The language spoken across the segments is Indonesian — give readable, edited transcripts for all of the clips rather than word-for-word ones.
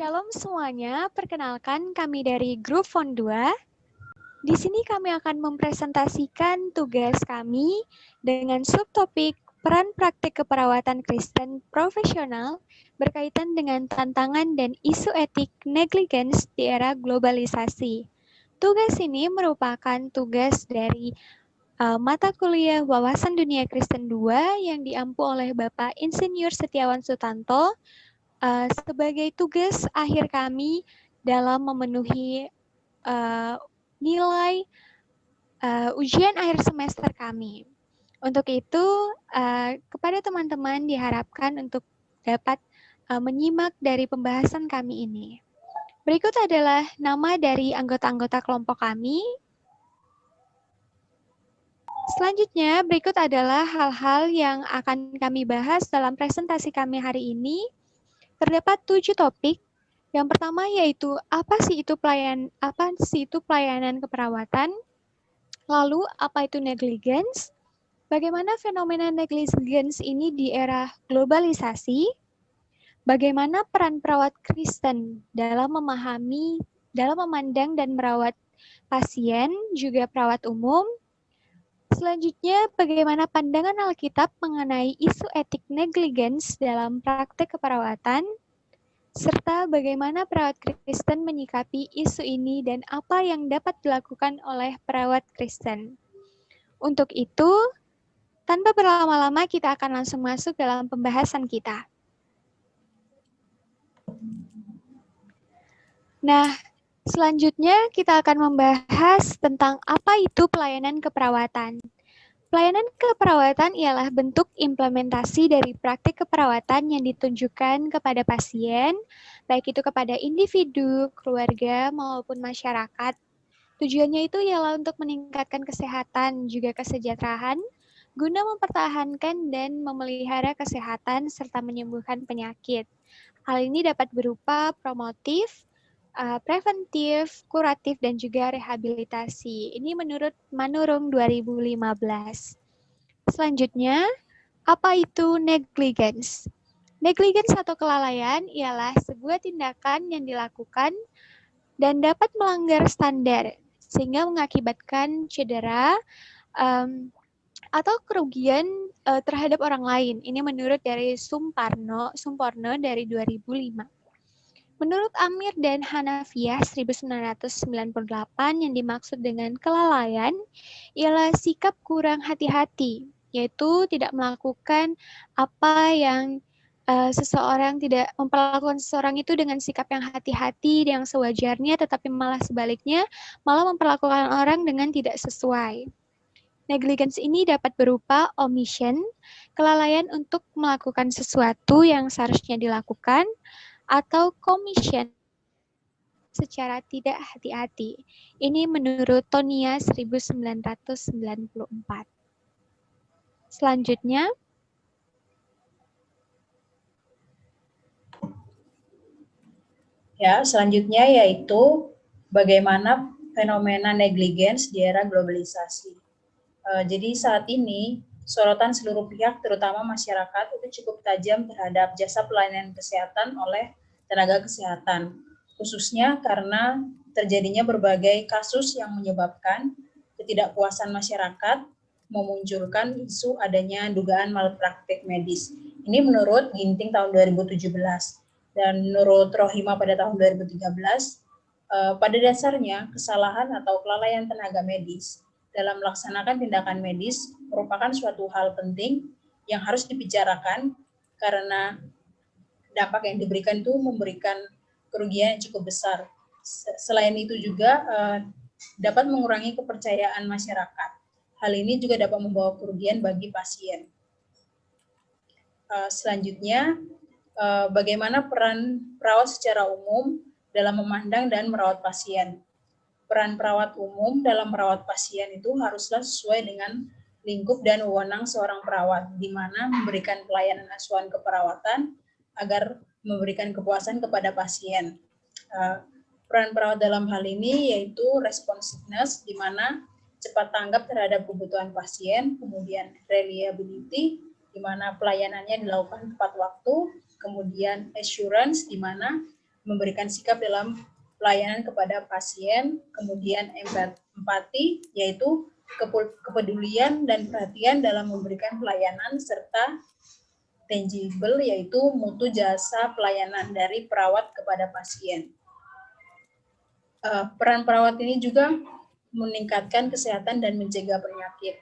Shalom semuanya, perkenalkan kami dari grup Fond 2. Di sini kami akan mempresentasikan tugas kami dengan subtopik peran praktik keperawatan Kristen profesional berkaitan dengan tantangan dan isu etik negligence di era globalisasi. Tugas ini merupakan tugas dari mata kuliah Wawasan Dunia Kristen 2 yang diampu oleh Bapak Insinyur Setiawan Sutanto sebagai tugas akhir kami dalam memenuhi nilai ujian akhir semester kami. Untuk itu, kepada teman-teman diharapkan untuk dapat menyimak dari pembahasan kami ini. Berikut adalah nama dari anggota-anggota kelompok kami. Selanjutnya, berikut adalah hal-hal yang akan kami bahas dalam presentasi kami hari ini. Terdapat 7 topik. Yang pertama yaitu apa sih itu pelayanan keperawatan? Lalu apa itu negligence? Bagaimana fenomena negligence ini di era globalisasi? Bagaimana peran perawat Kristen dalam memandang dan merawat pasien, juga perawat umum? Selanjutnya, bagaimana pandangan Alkitab mengenai isu etik negligence dalam praktek keperawatan? Serta bagaimana perawat Kristen menyikapi isu ini dan apa yang dapat dilakukan oleh perawat Kristen. Untuk itu, tanpa berlama-lama kita akan langsung masuk dalam pembahasan kita. Nah, selanjutnya kita akan membahas tentang apa itu pelayanan keperawatan. Pelayanan keperawatan ialah bentuk implementasi dari praktik keperawatan yang ditunjukkan kepada pasien, baik itu kepada individu, keluarga, maupun masyarakat. Tujuannya itu ialah untuk meningkatkan kesehatan, juga kesejahteraan, guna mempertahankan dan memelihara kesehatan serta menyembuhkan penyakit. Hal ini dapat berupa promotif, preventif, kuratif, dan juga rehabilitasi. Ini menurut Manurung 2015. Selanjutnya, apa itu negligence? Negligence atau kelalaian ialah sebuah tindakan yang dilakukan dan dapat melanggar standar, sehingga mengakibatkan cedera atau kerugian terhadap orang lain. Ini menurut dari Sumporno dari 2005. Menurut Amir dan Hanafiah 1998, yang dimaksud dengan kelalaian ialah sikap kurang hati-hati, yaitu tidak melakukan apa yang tidak memperlakukan seseorang itu dengan sikap yang hati-hati, yang sewajarnya, tetapi malah sebaliknya, malah memperlakukan orang dengan tidak sesuai. Negligence ini dapat berupa omission, kelalaian untuk melakukan sesuatu yang seharusnya dilakukan, atau commission secara tidak hati-hati. Ini menurut Tonia 1994. Selanjutnya, selanjutnya yaitu bagaimana fenomena negligence di era globalisasi. Jadi saat ini sorotan seluruh pihak, terutama masyarakat, itu cukup tajam terhadap jasa pelayanan kesehatan oleh tenaga kesehatan, khususnya karena terjadinya berbagai kasus yang menyebabkan ketidakpuasan masyarakat, memunculkan isu adanya dugaan malpraktik medis. Ini menurut Ginting tahun 2017 dan menurut Rohima pada tahun 2013. Pada dasarnya kesalahan atau kelalaian tenaga medis dalam melaksanakan tindakan medis merupakan suatu hal penting yang harus dibicarakan karena dampak yang diberikan itu memberikan kerugian yang cukup besar. Selain itu juga dapat mengurangi kepercayaan masyarakat. Hal ini juga dapat membawa kerugian bagi pasien. Selanjutnya, bagaimana peran perawat secara umum dalam memandang dan merawat pasien. Peran perawat umum dalam merawat pasien itu haruslah sesuai dengan lingkup dan wewenang seorang perawat, di mana memberikan pelayanan asuhan keperawatan agar memberikan kepuasan kepada pasien. Peran perawat dalam hal ini yaitu responsiveness, di mana cepat tanggap terhadap kebutuhan pasien, kemudian reliability, di mana pelayanannya dilakukan tepat waktu, kemudian assurance, di mana memberikan sikap dalam pelayanan kepada pasien, kemudian empati, yaitu kepedulian dan perhatian dalam memberikan pelayanan, serta tangible, yaitu mutu jasa pelayanan dari perawat kepada pasien. Peran perawat ini juga meningkatkan kesehatan dan mencegah penyakit.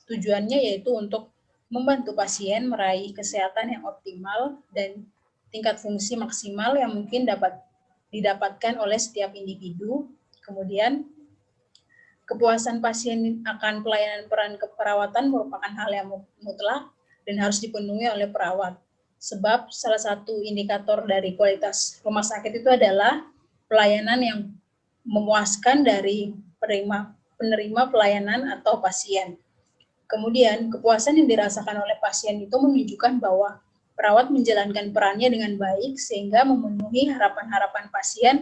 Tujuannya yaitu untuk membantu pasien meraih kesehatan yang optimal dan tingkat fungsi maksimal yang mungkin dapat didapatkan oleh setiap individu. Kemudian, kepuasan pasien akan pelayanan peran keperawatan merupakan hal yang mutlak dan harus dipenuhi oleh perawat. Sebab salah satu indikator dari kualitas rumah sakit itu adalah pelayanan yang memuaskan dari penerima pelayanan atau pasien. Kemudian, kepuasan yang dirasakan oleh pasien itu menunjukkan bahwa perawat menjalankan perannya dengan baik sehingga memenuhi harapan-harapan pasien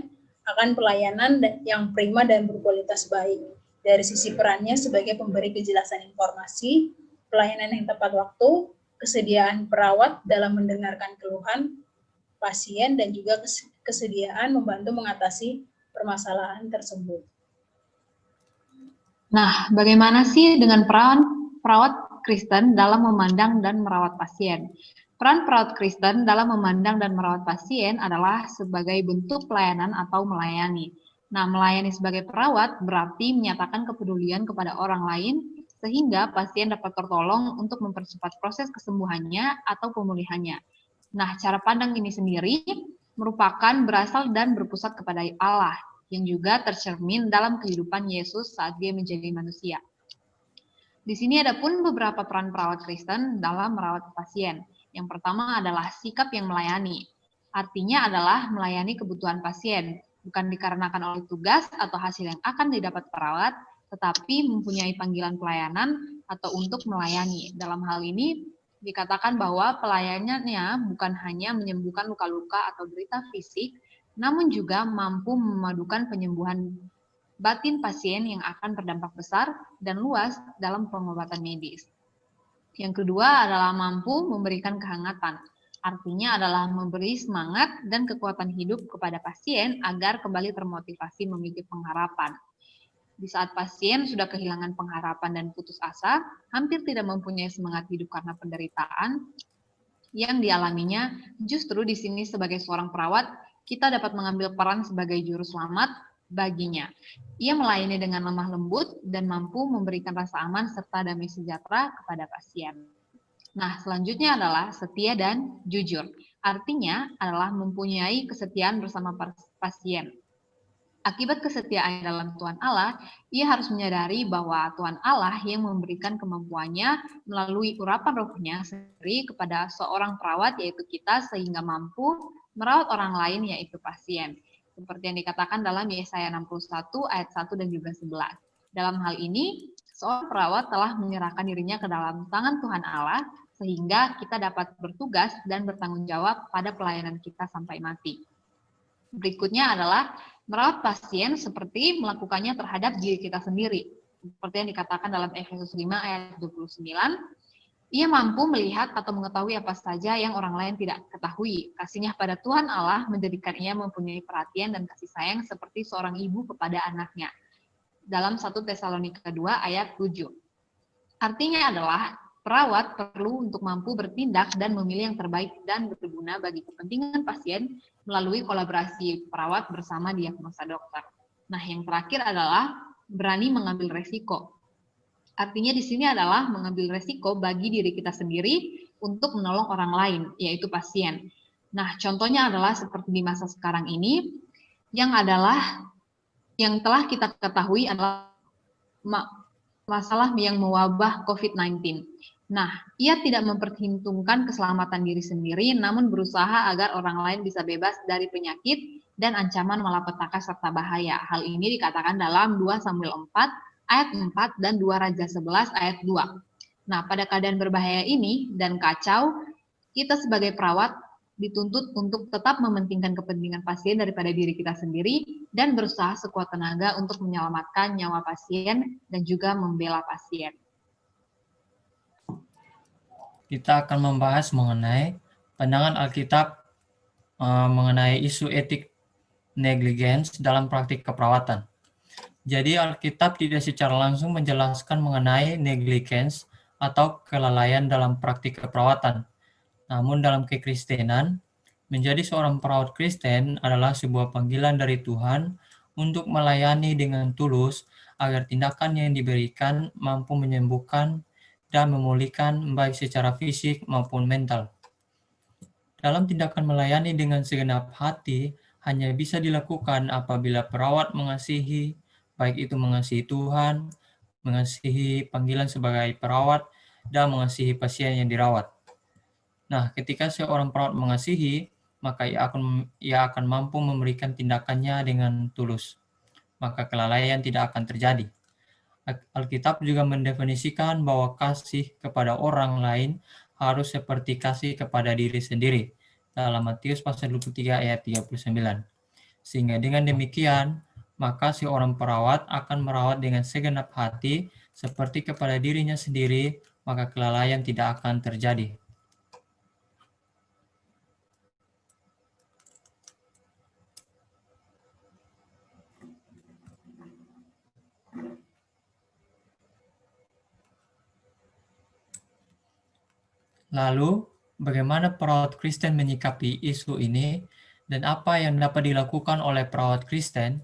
akan pelayanan yang prima dan berkualitas baik. Dari sisi perannya sebagai pemberi kejelasan informasi, pelayanan yang tepat waktu, kesediaan perawat dalam mendengarkan keluhan pasien, dan juga kesediaan membantu mengatasi permasalahan tersebut. Nah, bagaimana sih dengan peran perawat Kristen dalam memandang dan merawat pasien? Peran perawat Kristen dalam memandang dan merawat pasien adalah sebagai bentuk pelayanan atau melayani. Nah, melayani sebagai perawat berarti menyatakan kepedulian kepada orang lain sehingga pasien dapat tertolong untuk mempercepat proses kesembuhannya atau pemulihannya. Nah, cara pandang ini sendiri merupakan berasal dan berpusat kepada Allah, yang juga tercermin dalam kehidupan Yesus saat dia menjadi manusia. Di sini ada pun beberapa peran perawat Kristen dalam merawat pasien. Yang pertama adalah sikap yang melayani. Artinya adalah melayani kebutuhan pasien, bukan dikarenakan oleh tugas atau hasil yang akan didapat perawat, tetapi mempunyai panggilan pelayanan atau untuk melayani. Dalam hal ini, dikatakan bahwa pelayanannya bukan hanya menyembuhkan luka-luka atau derita fisik, namun juga mampu memadukan penyembuhan batin pasien yang akan berdampak besar dan luas dalam pengobatan medis. Yang kedua adalah mampu memberikan kehangatan, artinya adalah memberi semangat dan kekuatan hidup kepada pasien agar kembali termotivasi memiliki pengharapan. Di saat pasien sudah kehilangan pengharapan dan putus asa, hampir tidak mempunyai semangat hidup karena penderitaan yang dialaminya, justru di sini sebagai seorang perawat, kita dapat mengambil peran sebagai juru selamat baginya. Ia melayani dengan lemah lembut dan mampu memberikan rasa aman serta damai sejahtera kepada pasien. Nah, selanjutnya adalah setia dan jujur. Artinya adalah mempunyai kesetiaan bersama pasien. Akibat kesetiaan dalam Tuhan Allah, ia harus menyadari bahwa Tuhan Allah yang memberikan kemampuannya melalui urapan rohnya sendiri kepada seorang perawat, yaitu kita, sehingga mampu merawat orang lain, yaitu pasien. Seperti yang dikatakan dalam Yesaya 61 ayat 1 dan juga 11. Dalam hal ini, seorang perawat telah menyerahkan dirinya ke dalam tangan Tuhan Allah, sehingga kita dapat bertugas dan bertanggung jawab pada pelayanan kita sampai mati. Berikutnya adalah merawat pasien seperti melakukannya terhadap diri kita sendiri. Seperti yang dikatakan dalam Efesus 5 ayat 29, ia mampu melihat atau mengetahui apa saja yang orang lain tidak ketahui. Kasihnya pada Tuhan Allah menjadikan ia mempunyai perhatian dan kasih sayang seperti seorang ibu kepada anaknya. Dalam 1 Tesalonika 2 ayat 7. Artinya adalah perawat perlu untuk mampu bertindak dan memilih yang terbaik dan berguna bagi kepentingan pasien melalui kolaborasi perawat bersama diagnosa dokter. Nah, yang terakhir adalah berani mengambil resiko. Artinya di sini adalah mengambil resiko bagi diri kita sendiri untuk menolong orang lain, yaitu pasien. Nah, contohnya adalah seperti di masa sekarang ini, yang telah kita ketahui adalah masalah yang mewabah COVID-19. Nah, ia tidak memperhitungkan keselamatan diri sendiri, namun berusaha agar orang lain bisa bebas dari penyakit dan ancaman malapetaka serta bahaya. Hal ini dikatakan dalam 2 Samuel 4 ayat 4 dan 2 Raja 11 ayat 2. Nah, pada keadaan berbahaya ini dan kacau, kita sebagai perawat dituntut untuk tetap mementingkan kepentingan pasien daripada diri kita sendiri dan berusaha sekuat tenaga untuk menyelamatkan nyawa pasien dan juga membela pasien. Kita akan membahas mengenai pandangan Alkitab mengenai isu etik negligence dalam praktik keperawatan. Jadi Alkitab tidak secara langsung menjelaskan mengenai negligence atau kelalaian dalam praktik keperawatan. Namun dalam kekristenan, menjadi seorang perawat Kristen adalah sebuah panggilan dari Tuhan untuk melayani dengan tulus agar tindakan yang diberikan mampu menyembuhkan dan memulihkan baik secara fisik maupun mental. Dalam tindakan melayani dengan segenap hati hanya bisa dilakukan apabila perawat mengasihi, baik itu mengasihi Tuhan, mengasihi panggilan sebagai perawat, dan mengasihi pasien yang dirawat. Nah, ketika seorang perawat mengasihi, maka ia akan mampu memberikan tindakannya dengan tulus. Maka kelalaian tidak akan terjadi. Alkitab juga mendefinisikan bahwa kasih kepada orang lain harus seperti kasih kepada diri sendiri dalam Matius pasal 23 ayat 39. Sehingga dengan demikian, maka seorang perawat akan merawat dengan segenap hati seperti kepada dirinya sendiri, maka kelalaian tidak akan terjadi. Lalu, bagaimana perawat Kristen menyikapi isu ini dan apa yang dapat dilakukan oleh perawat Kristen?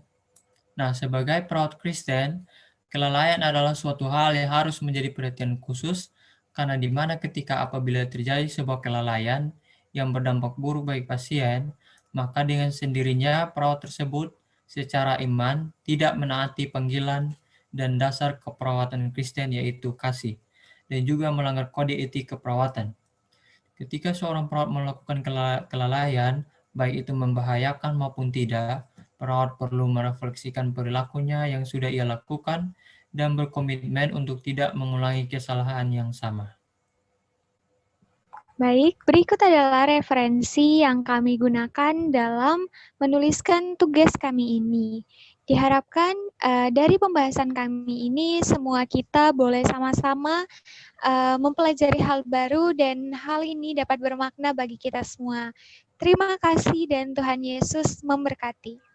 Nah, sebagai perawat Kristen, kelalaian adalah suatu hal yang harus menjadi perhatian khusus karena di mana ketika apabila terjadi sebuah kelalaian yang berdampak buruk bagi pasien, maka dengan sendirinya perawat tersebut secara iman tidak menaati panggilan dan dasar keperawatan Kristen yaitu kasih, dan juga melanggar kode etik keperawatan. Ketika seorang perawat melakukan kelalaian, baik itu membahayakan maupun tidak, perawat perlu merefleksikan perilakunya yang sudah ia lakukan dan berkomitmen untuk tidak mengulangi kesalahan yang sama. Baik, berikut adalah referensi yang kami gunakan dalam menuliskan tugas kami ini. Diharapkan dari pembahasan kami ini semua kita boleh sama-sama mempelajari hal baru dan hal ini dapat bermakna bagi kita semua. Terima kasih dan Tuhan Yesus memberkati.